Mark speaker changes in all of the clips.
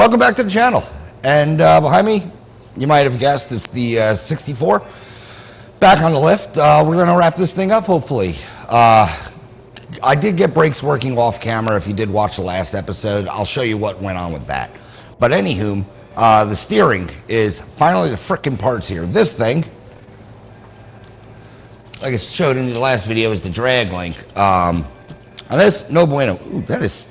Speaker 1: Welcome back to the channel. And behind me, you might have guessed, it's the 64. Back on the lift. We're going to wrap this thing up, hopefully. I did get brakes working off camera. If you did watch the last episode, I'll show you what went on with that. But anywho, the steering is finally the frickin' parts here. This thing, like I showed in the last video, is the drag link. And this, no bueno. Ooh, that is...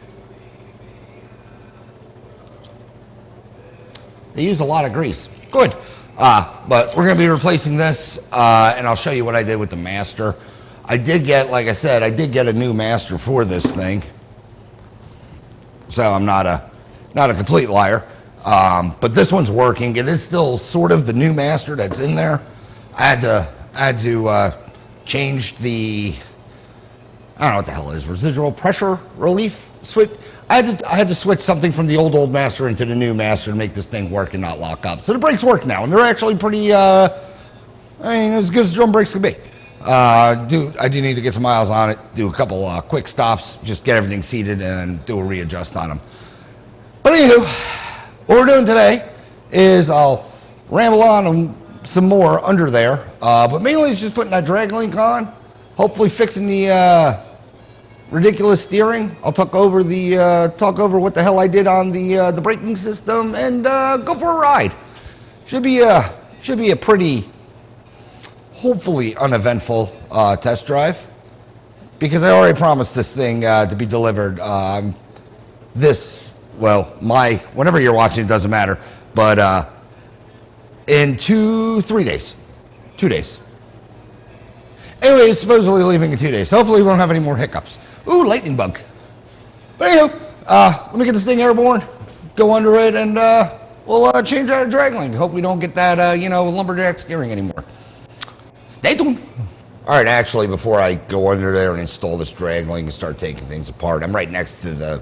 Speaker 1: They use a lot of grease. Good. But we're going to be replacing this, and I'll show you what I did with the master. I did get, like I said, I did get a new master for this thing. So I'm not a complete liar. But this one's working. It is still sort of the new master that's in there. I had to change the, I don't know what the hell it is, residual pressure relief switch. I had to switch something from the old master into the new master to make this thing work and not lock up. So the brakes work now, and they're actually pretty, I mean, as good as drum brakes can be. I do need to get some miles on it, do a couple quick stops, just get everything seated and do a readjust on them. But anywho, what we're doing today is I'll ramble on some more under there, but mainly it's just putting that drag link on, hopefully fixing the ridiculous steering. I'll talk over what the hell I did on the braking system and go for a ride. Should be a pretty, hopefully uneventful test drive, because I already promised this thing to be delivered whenever you're watching, it doesn't matter, but in 3 days. 2 days. Anyway, it's supposedly leaving in 2 days. So hopefully we won't have any more hiccups. Ooh, lightning bug. But anyway, let me get this thing airborne, go under it, and we'll change our drag link. Hope we don't get that, lumberjack steering anymore. Stay tuned. All right, actually, before I go under there and install this drag link and start taking things apart, I'm right next to the,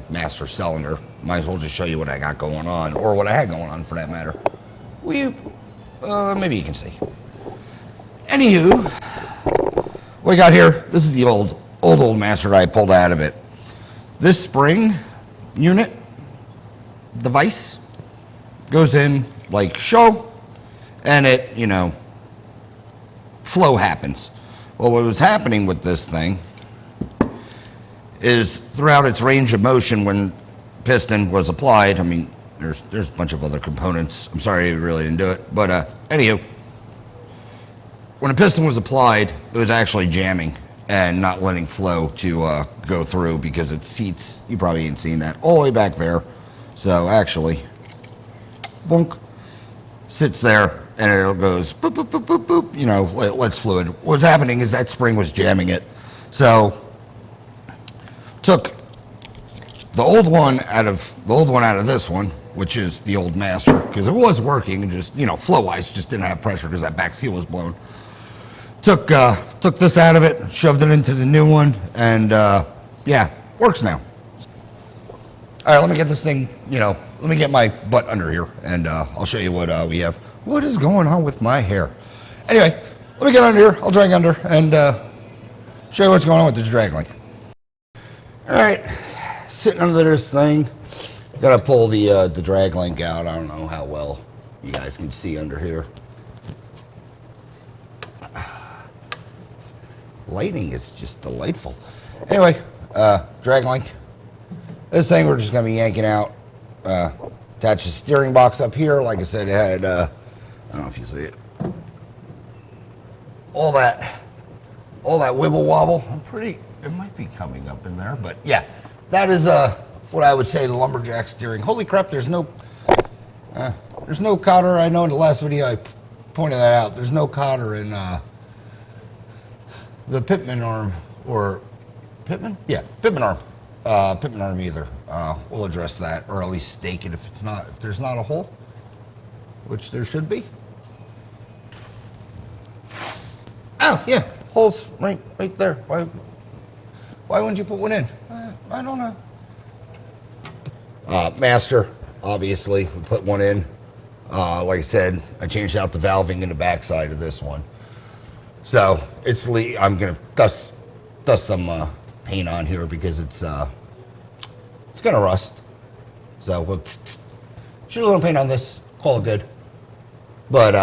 Speaker 1: master cylinder. Might as well just show you what I got going on, or what I had going on for that matter. Maybe you can see. Anywho, what we got here, this is the old master that I pulled out of it. This spring unit device goes in like so, and it, flow happens. Well, what was happening with this thing is throughout its range of motion when piston was applied, I mean, there's a bunch of other components. I'm sorry I really didn't do it, but anywho, when a piston was applied, it was actually jamming and not letting flow to go through, because it seats, you probably ain't seen that, all the way back there. So actually, boink, sits there, and it goes boop, boop, boop, boop, boop, lets fluid. What's happening is that spring was jamming it. So took the old one out of this one, which is the old master, because it was working, and just, flow-wise, just didn't have pressure because that back seal was blown. Took this out of it, shoved it into the new one, and yeah, works now. All right, let me get this thing, let me get my butt under here, and I'll show you what we have. What is going on with my hair? Anyway, let me get under here, I'll drag under, and show you what's going on with this drag link. All right, sitting under this thing, gotta pull the drag link out. I don't know how well you guys can see under here. Lighting is just delightful. Anyway, drag link. This thing we're just gonna be yanking out. Attach the steering box up here. Like I said, it had, I don't know if you see it. All that wibble wobble. It might be coming up in there, but yeah, that is what I would say the lumberjack steering. Holy crap, there's no cotter. I know in the last video I pointed that out. There's no cotter in the Pitman arm, or Pitman? Yeah, Pitman arm. Pitman arm either. We'll address that, or at least stake it if there's not a hole, which there should be. Oh yeah, holes right there. Why wouldn't you put one in? I don't know. Master, obviously, we put one in. Like I said, I changed out the valving in the backside of this one. So I'm gonna dust some paint on here because it's gonna rust. So we'll Shoot a little paint on this, call it good. But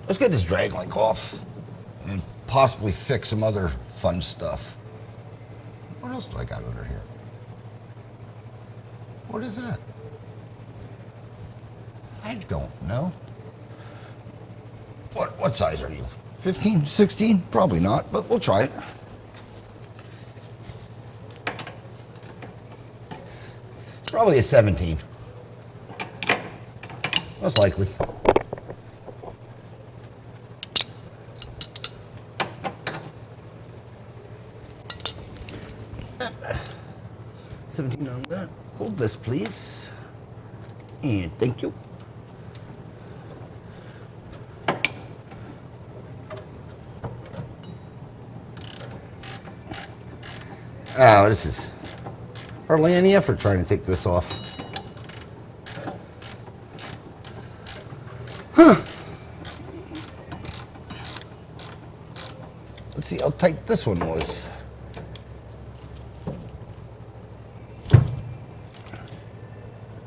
Speaker 1: let's get this drag link off and possibly fix some other fun stuff. What else do I got under here? What is that? I don't know. What size are you? 15, 16? Probably not, but we'll try it. It's probably a 17. Most likely. On that. Hold this, please. And thank you. Oh, this is hardly any effort trying to take this off. Huh. Let's see how tight this one was.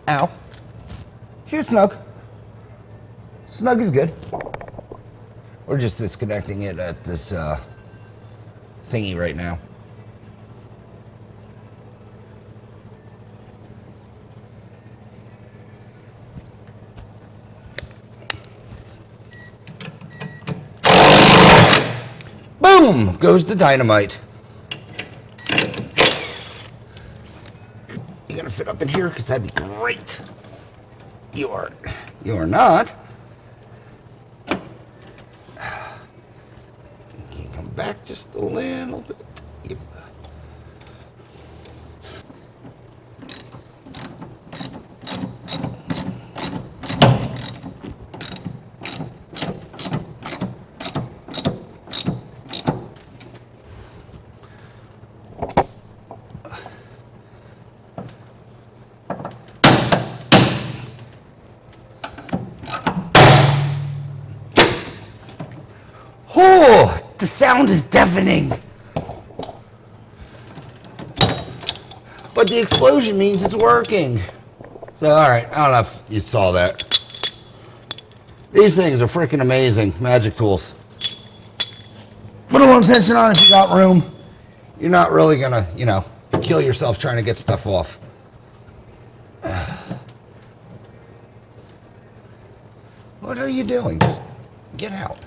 Speaker 1: Ow. She was snug. Snug is good. We're just disconnecting it at this thingy right now. Boom! Goes the dynamite. You gonna fit up in here? Because that'd be great. You are not. Can you come back just a little bit? Yep. Oh, the sound is deafening. But the explosion means it's working. So, alright, I don't know if you saw that. These things are freaking amazing. Magic tools. Put a little tension on if you got room. You're not really gonna, you know, kill yourself trying to get stuff off. What are you doing? Just get out.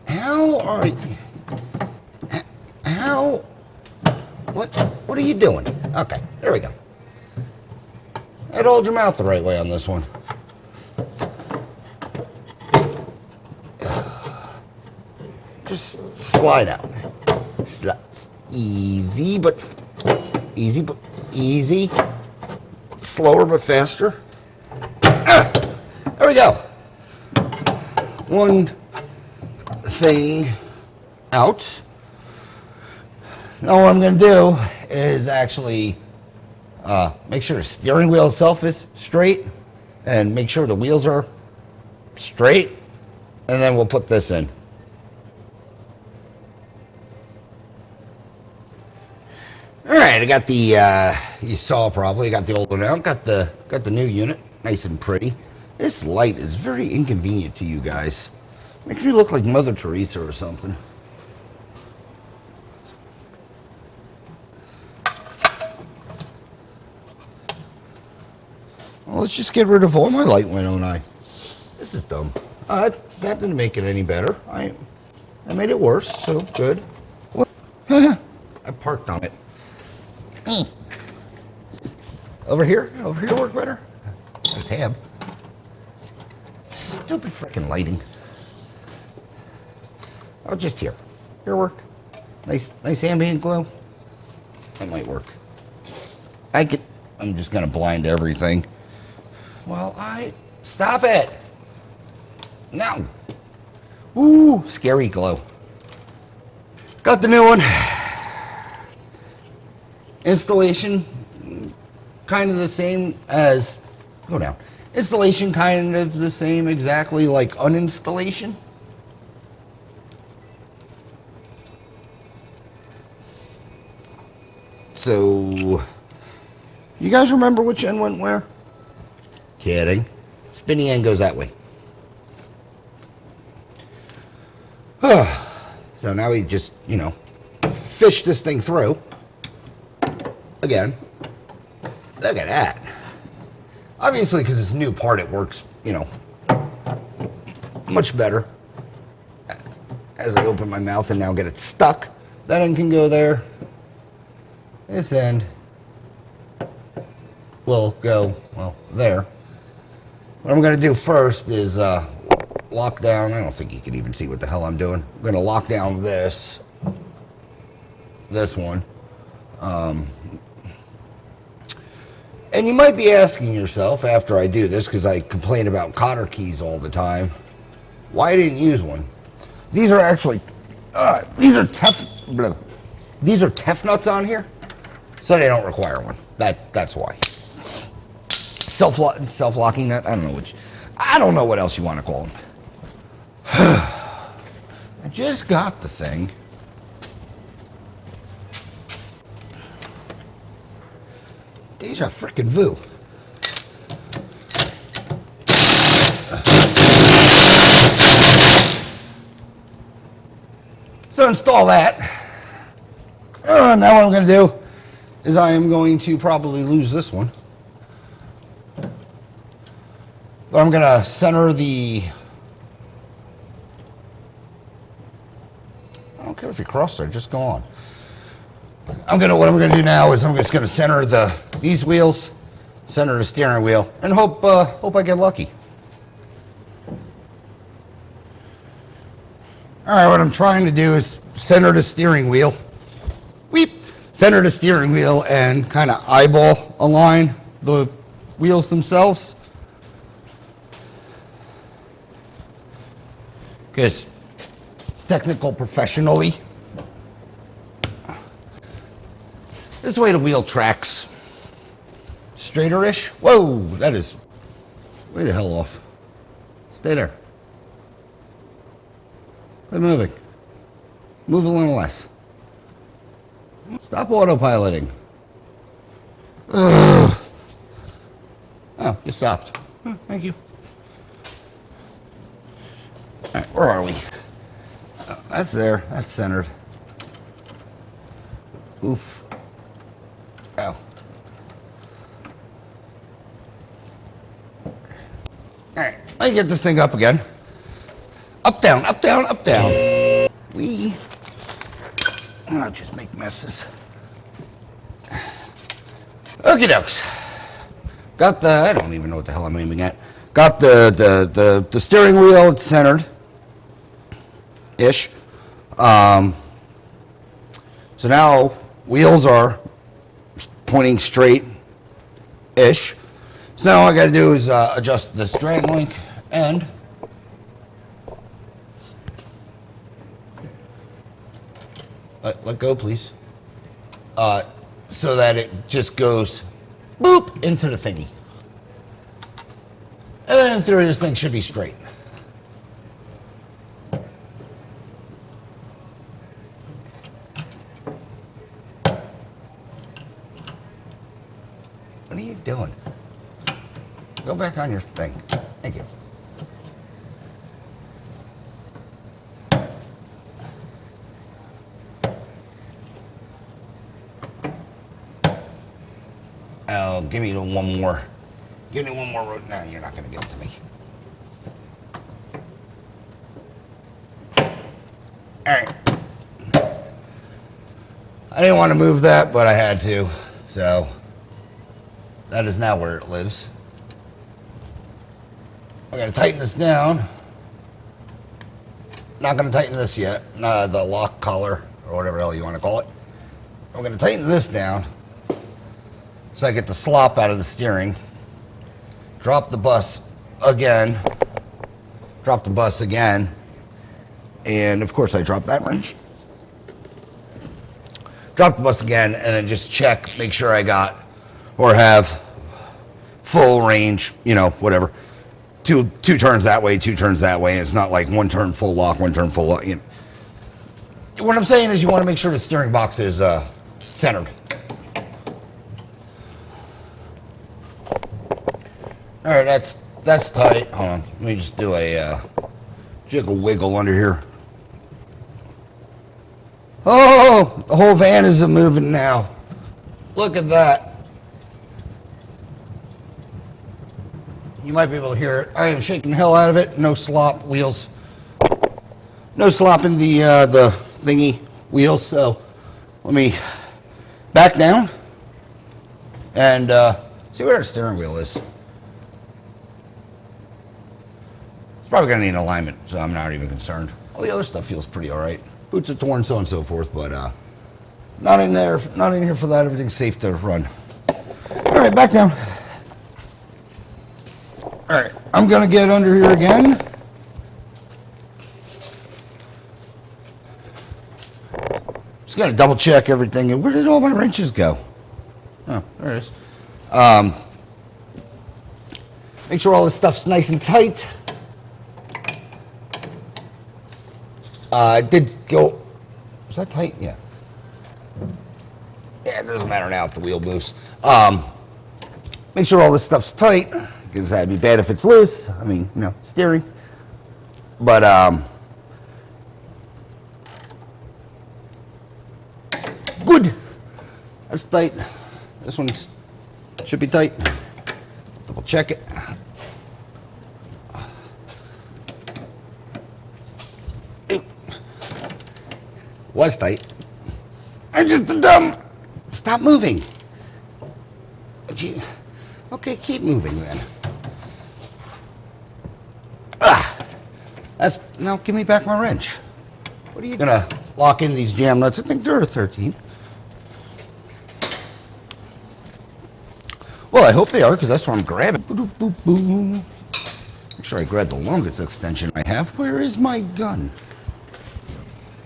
Speaker 1: How are you? How? What are you doing? Okay, there we go. I'd hold your mouth the right way on this one. Just slide out. Easy, but easy. Slower, but faster. There we go. One thing out. Now what I'm going to do is actually make sure the steering wheel itself is straight and make sure the wheels are straight, and then we'll put this in. Alright, I got the you saw probably, got the old one out, got the new unit, nice and pretty. This light is very inconvenient to you guys. Makes me look like Mother Teresa or something. Well, let's just get rid of all my light, why don't I? This is dumb. That didn't make it any better. I made it worse, so good. What? I parked on it. Over here work better? A tab. Stupid freaking lighting. Oh, just here. Here work. Nice ambient glow. That might work. I'm just gonna blind everything. Well, stop it. No. Ooh, scary glow. Got the new one. Installation, kind of the same as, go down. Installation kind of the same exactly like uninstallation. So, You guys remember which end went where? Kidding. Spinny end goes that way. So now we just, you know, fish this thing through. Again. Look at that. Obviously, because it's a new part, it works, you know, much better. As I open my mouth and now get it stuck, that end can go there. This end will go, well, there. What I'm going to do first is lock down. I don't think you can even see what the hell I'm doing. I'm going to lock down this one. And you might be asking yourself after I do this, because I complain about cotter keys all the time, why I didn't use one. These are actually, these are Tef nuts on here, so they don't require one. That's why. Self-locking nut. I don't know what else you want to call them. I just got the thing. Deja frickin' vu. So install that. Now what I'm going to do is I am going to probably lose this one. But I'm going to center the... I don't care if you cross there, just go on. What I'm gonna do now is I'm just gonna center these wheels, center the steering wheel, and hope I get lucky. All right, what I'm trying to do is center the steering wheel. Center the steering wheel and kind of eyeball align the wheels themselves. Because technical professionally, this way the wheel tracks straighter-ish. Whoa, that is way the hell off. Stay there. Quit moving. Move a little less. Stop autopiloting. Ugh. Oh, you stopped. Thank you. All right, where are we? That's there. That's centered. Oof. Ow. Alright, let me get this thing up again. Up, down, up, down, up, down. I'll just make messes. Okie dokes. Got the, I don't even know what the hell I'm aiming at. Got the steering wheel, it's centered. Ish. So now wheels are pointing straight-ish. So now all I got to do is adjust this drag link and let go, please. So that it just goes boop into the thingy. And then in theory, this thing should be straight. What are you doing? Go back on your thing. Thank you. Oh, give me one more. Give me one more road. No, you're not going to give it to me. All right. I didn't want to move that, but I had to. So that is now where it lives. I got to tighten this down. Not going to tighten this yet. The lock collar or whatever the hell you want to call it. I'm going to tighten this down so I get the slop out of the steering. Drop the bus again. Drop the bus again. And of course I dropped that wrench. Drop the bus again and then just check, make sure I got or have full range, you know, whatever. Two turns that way, 2 turns that way. It's not like 1 turn full lock, 1 turn full lock. You know. What I'm saying is you want to make sure the steering box is centered. All right, that's tight. Hold on, let me just do a jiggle wiggle under here. Oh, the whole van is moving now. Look at that. You might be able to hear it. I am shaking the hell out of it. No slop wheels. No slop in the thingy wheels. So let me back down and see where our steering wheel is. It's probably gonna need an alignment, so I'm not even concerned. All the other stuff feels pretty all right. Boots are torn, so on and so forth, but not in there, not in here for that. Everything's safe to run. All right, back down. All right, I'm gonna get under here again. Just gotta double check everything. And where did all my wrenches go? Oh, there it is. Make sure all this stuff's nice and tight. I did go. Was that tight? Yeah. Yeah, it doesn't matter now if the wheel moves. Make sure all this stuff's tight, because that'd be bad if it's loose. I mean, you know, steering. But good. That's tight. This one should be tight. Double check it. Was tight. I'm just a dumb. Stop moving. Okay, keep moving then. That's now. Give me back my wrench. What are you gonna lock in these jam nuts? I think they're a 13. Well, I hope they are, because that's what I'm grabbing. Make sure I grab the longest extension I have. Where is my gun?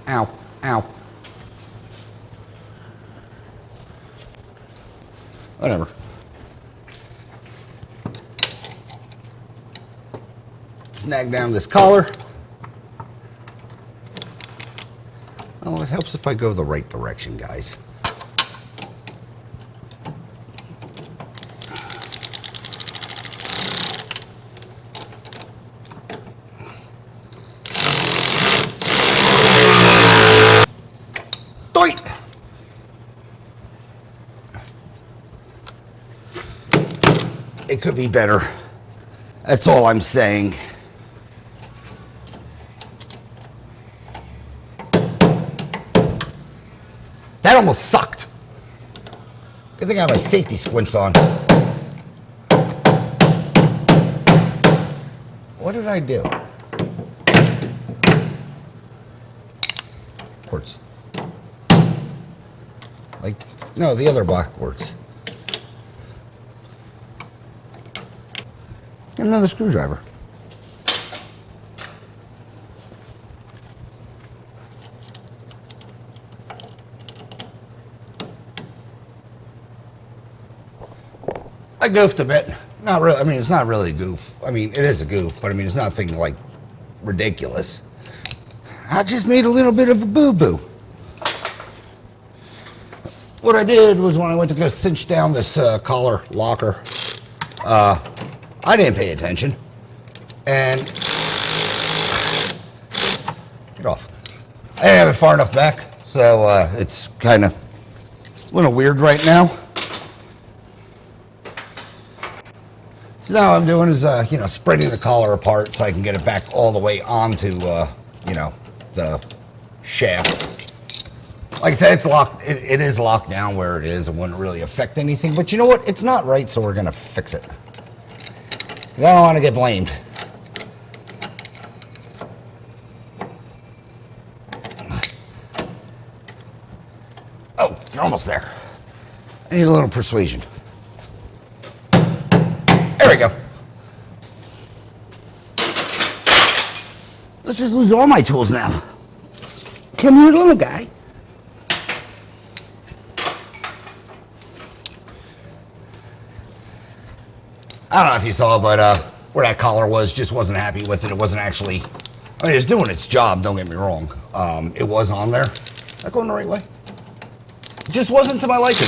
Speaker 1: Ow. Ow. Whatever. Snag down this collar. Oh, it helps if I go the right direction, guys. It could be better. That's all I'm saying. That almost sucked. Good thing I have my safety squints on. What did I do? Quartz. Like, no, the other black quartz. Get another screwdriver. I goofed a bit. Not really. I mean, it's not really a goof. I mean, it is a goof, but I mean, it's nothing like ridiculous. I just made a little bit of a boo-boo. What I did was when I went to go cinch down this collar locker, I didn't pay attention, and get off. I didn't have it far enough back, so it's kind of a little weird right now. So now what I'm doing is, you know, spreading the collar apart so I can get it back all the way onto, you know, the shaft. Like I said, it's locked. It is locked down where it is. It wouldn't really affect anything. But you know what? It's not right, so we're gonna fix it. I don't want to get blamed. Oh, you're almost there. I need a little persuasion. There we go. Let's just lose all my tools now. Come here, little guy. I don't know if you saw, but where that collar was, just wasn't happy with it. It wasn't actually, I mean, it's doing its job, don't get me wrong. It was on there. Is that going the right way? It just wasn't to my liking.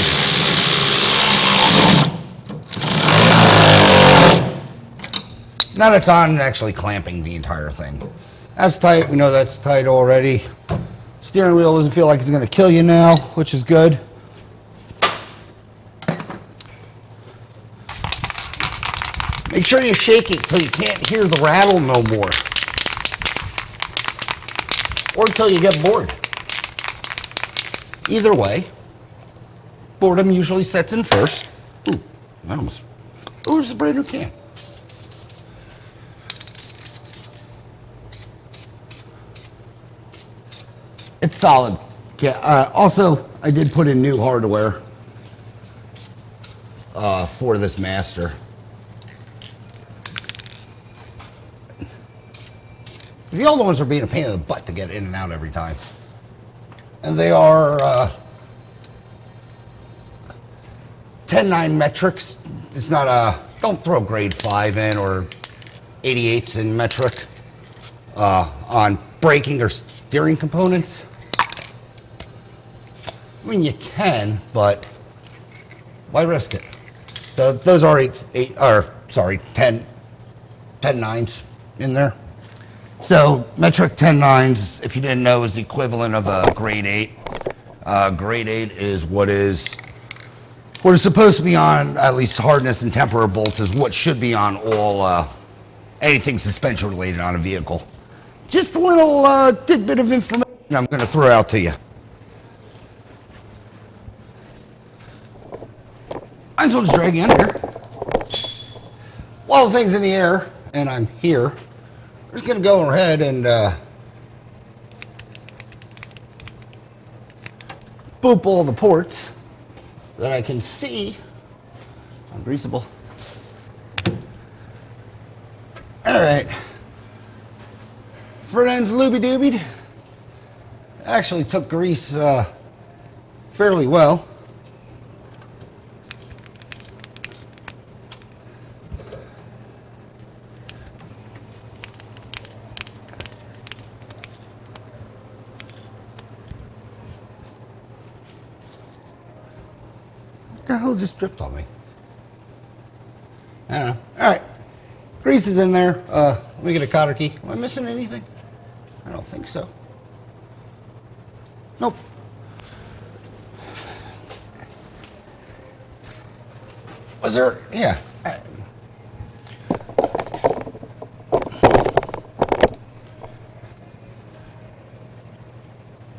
Speaker 1: Now it's on, actually clamping the entire thing. That's tight. We know that's tight already. Steering wheel doesn't feel like it's going to kill you now, which is good. Make sure you shake it till you can't hear the rattle no more. Or until you get bored. Either way, boredom usually sets in first. Ooh, that almost... Ooh, there's a brand new can. It's solid. Yeah. Also, I did put in new hardware for this Master. The old ones are being a pain in the butt to get in and out every time. And they are 10.9 metrics. It's not a, don't throw grade 5 in or 88s in metric on braking or steering components. I mean, you can, but why risk it? So those are 10 9s in there. So metric 10.9s, if you didn't know, is the equivalent of a grade 8. Grade 8 is what is supposed to be on, at least hardness and temperer bolts, is what should be on all anything suspension related on a vehicle. Just a little tidbit of information I'm going to throw out to you. Might as well just drag you in here. While the thing's in the air and I'm here, I'm just going to go ahead and boop all the ports that I can see. Ungreasable. Alright. Front end's looby-doobied. Actually took grease fairly well. What the hell just dripped on me? I don't know. Alright. Grease is in there. Let me get a cotter key. Am I missing anything? I don't think so. Nope. Was there? Yeah.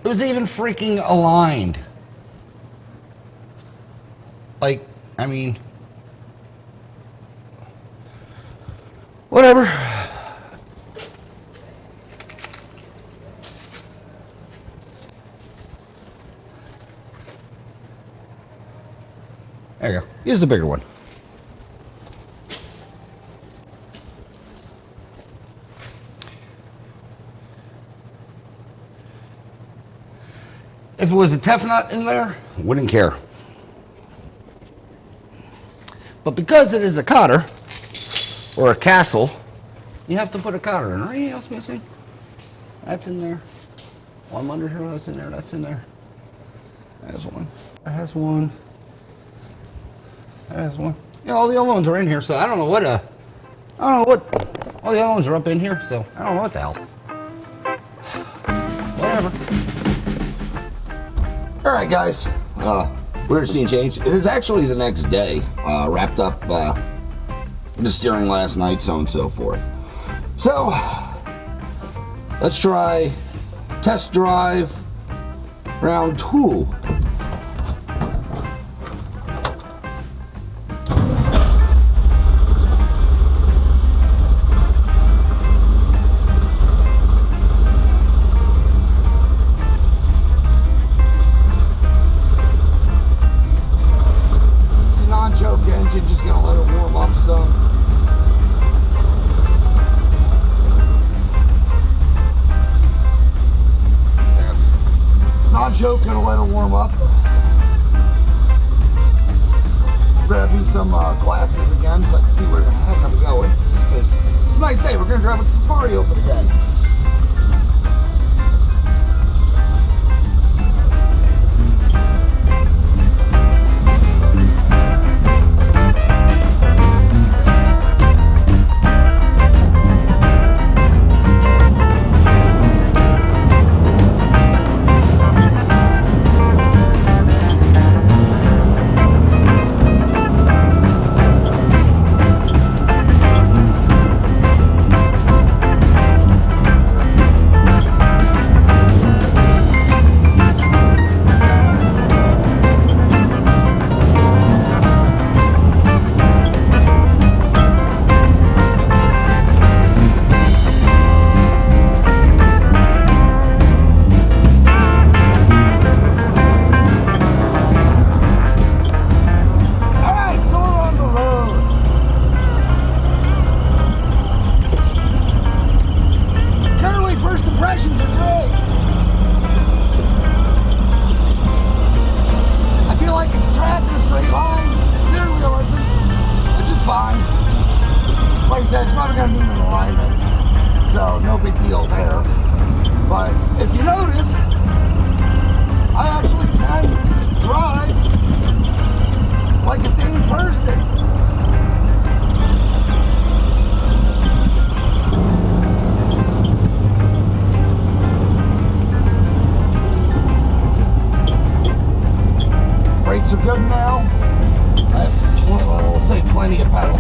Speaker 1: It was even freaking aligned. Like, I mean, whatever. There you go. Use the bigger one. If it was a Tefnut in there, wouldn't care. But because it is a cotter, or a castle, you have to put a cotter in. Anything else missing? That's in there. One under here, that's in there, that's in there. That has one. That has one. That has one. Yeah, all the other ones are in here, so I don't know what all the other ones are up in here, so I don't know what the hell. Whatever. Alright guys, we're at Scene Change. It is actually the next day. Wrapped up the steering last night, so on and so forth. So, let's try test drive round 2. Choke engine, just gonna let it warm up some. Non-choke, gonna let it warm up. Grab me some glasses again so I can see where the heck I'm going. Because it's a nice day, we're gonna drive with Safari open again.
Speaker 2: like I said, it's probably going to need an alignment, so no big deal there. But if you notice, I actually can drive like a sane person. Brakes are good now. I have, we'll say, plenty of pedal.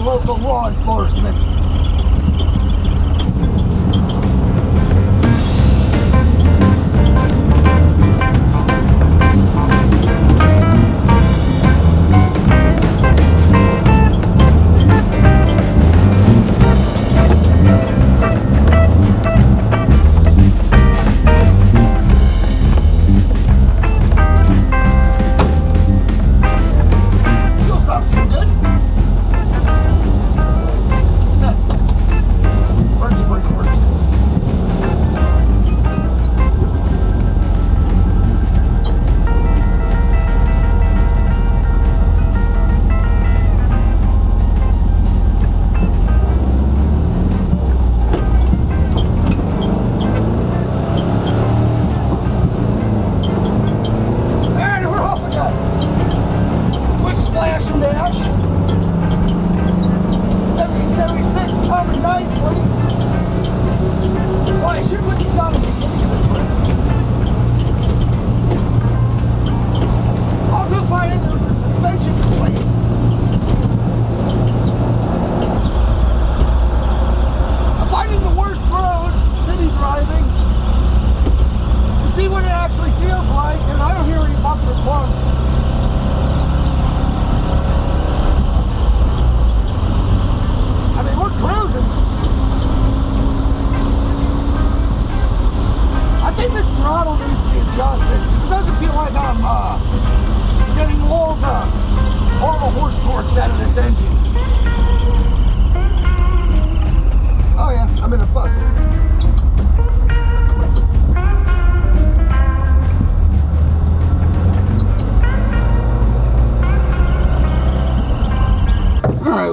Speaker 2: Local law enforcement. Fuel stops seem good.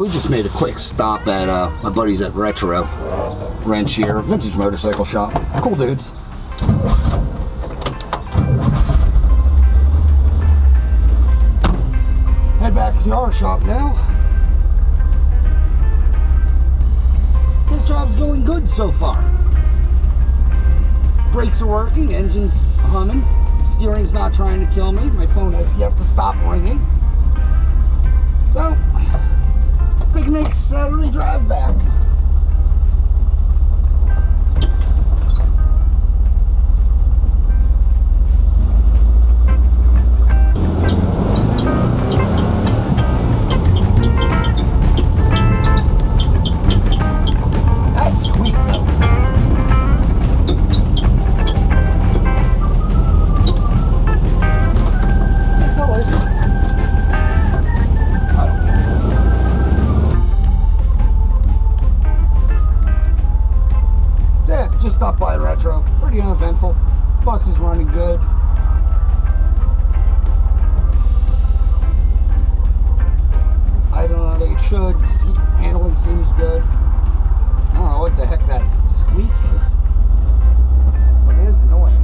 Speaker 2: We just made a quick stop at my buddies at Retro Wrench here, vintage motorcycle shop. Cool dudes. Head back to our shop now. This drive's going good so far. Brakes are working, engine's humming, steering's not trying to kill me. My phone has yet to stop ringing. So, I think next Saturday drive back. That's sweet though. Just stopped by Retro. Pretty uneventful. Bus is running good. I don't know, they should. Seat handling seems good. I don't know what the heck that squeak is, but it is annoying.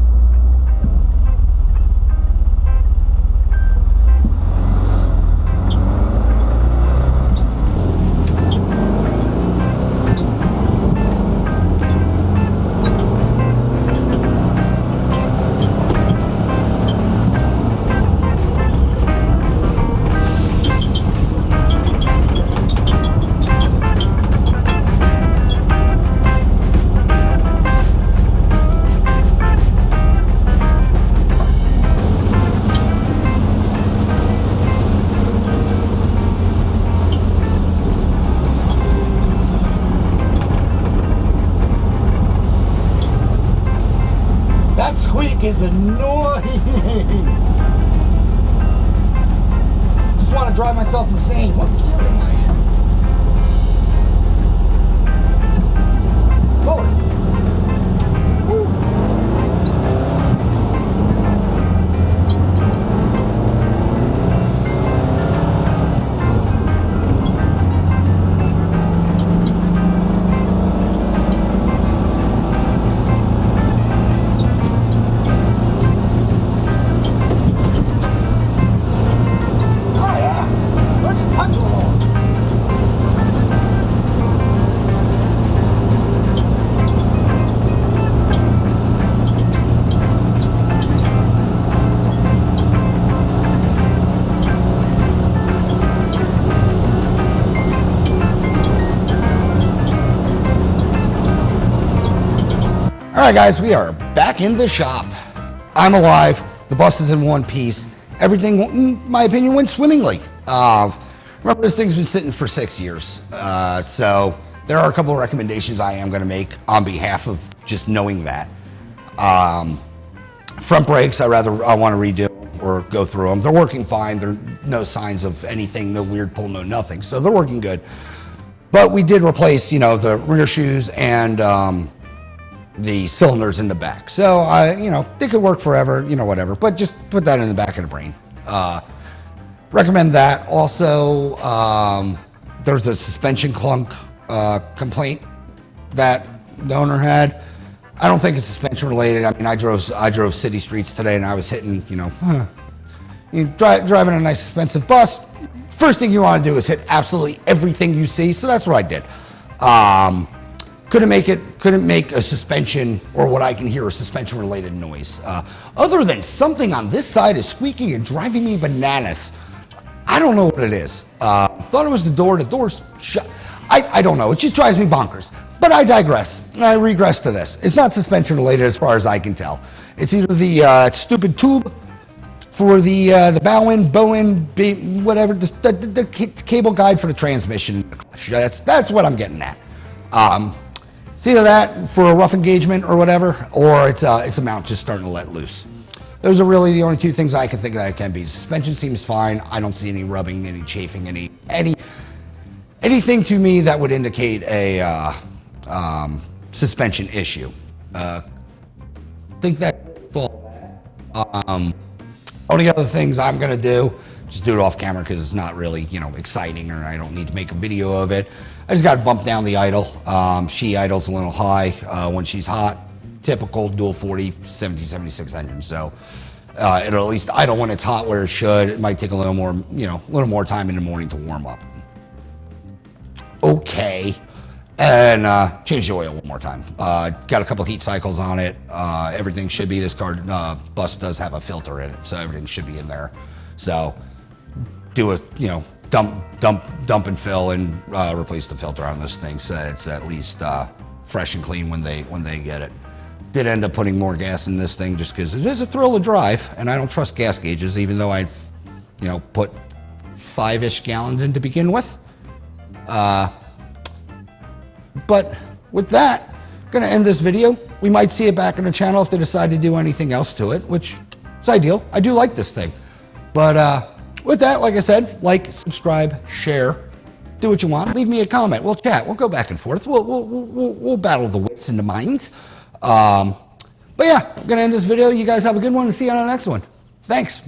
Speaker 2: That squeak is annoying. Just want to drive myself insane. What gear am I in? Forward. Woo.
Speaker 1: All right, guys, we are back in the shop. I'm alive. The bus is in one piece. Everything, in my opinion, went swimmingly. Remember, this thing's been sitting for 6 years. So there are a couple of recommendations I am going to make on behalf of just knowing that. Front brakes, I want to redo or go through them. They're working fine. There are no signs of anything, no weird pull, no nothing. So they're working good. But we did replace, the rear shoes and the cylinders in the back. So they could work forever, whatever, but just put that in the back of the brain. Recommend that. Also, there's a suspension clunk complaint that the owner had. I don't think it's suspension related. I mean, I drove city streets today and I was hitting, driving a nice expensive bus. First thing you want to do is hit absolutely everything you see. So that's what I did. Couldn't make a suspension, or what I can hear, a suspension related noise. Other than something on this side is squeaking and driving me bananas. I don't know what it is. Thought it was the door's shut. I don't know, it just drives me bonkers. But I digress, I regress to this. It's not suspension related as far as I can tell. It's either the stupid tube for the bow end, whatever, the cable guide for the transmission. That's what I'm getting at. It's either that for a rough engagement or whatever, or it's a mount just starting to let loose. Those are really the only two things I can think that it can be. Suspension seems fine. I don't see any rubbing, any chafing, anything to me that would indicate a suspension issue. Think that's all. Only other things I'm gonna do, just do it off camera because it's not really, exciting, or I don't need to make a video of it. I just got to bump down the idle. She idles a little high when she's hot. Typical dual 40, 1776 engine. So it'll at least idle when it's hot where it should. It might take a little more time in the morning to warm up. Okay. And change the oil one more time. Got a couple heat cycles on it. Everything should be, this bus does have a filter in it, so everything should be in there. So do a, dump and fill and replace the filter on this thing, so it's at least fresh and clean when they get it. Did end up putting more gas in this thing just because it is a thrill to drive, and I don't trust gas gauges, even though I've put 5-ish gallons in to begin with. But with that, I'm gonna end this video. We might see it back on the channel if they decide to do anything else to it, which is ideal. I do like this thing. But with that, like I said, like, subscribe, share, do what you want. Leave me a comment. We'll chat. We'll go back and forth. We'll battle the wits and the minds. But yeah, I'm gonna end this video. You guys have a good one, and see you on the next one. Thanks.